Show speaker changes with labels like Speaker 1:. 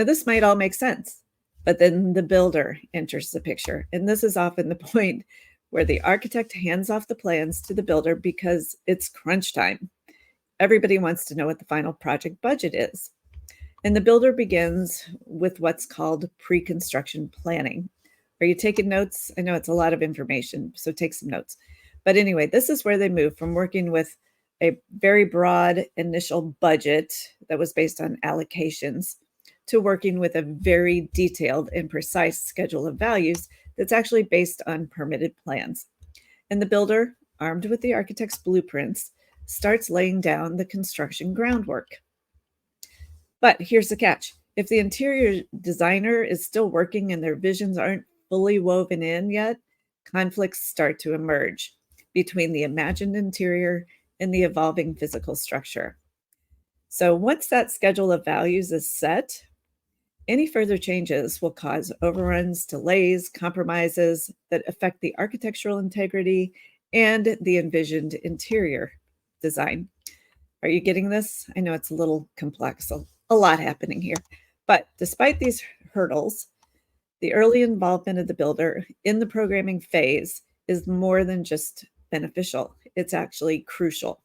Speaker 1: Now, this might all make sense, but then the builder enters the picture. And this is often the point where the architect hands off the plans to the builder because it's crunch time. Everybody wants to know what the final project budget is. And the builder begins with what's called pre-construction planning. Are you taking notes? I know it's a lot of information, so take some notes. But anyway, this is where they move from working with a very broad initial budget that was based on allocations to working with a very detailed and precise schedule of values that's actually based on permitted plans. And the builder, armed with the architect's blueprints, starts laying down the construction groundwork. But here's the catch. If the interior designer is still working and their visions aren't fully woven in yet, conflicts start to emerge between the imagined interior and the evolving physical structure. So once that schedule of values is set, any further changes will cause overruns, delays, compromises that affect the architectural integrity and the envisioned interior design. Are you getting this? I know it's a little complex, a lot happening here. But despite these hurdles, the early involvement of the builder in the programming phase is more than just beneficial. It's actually crucial.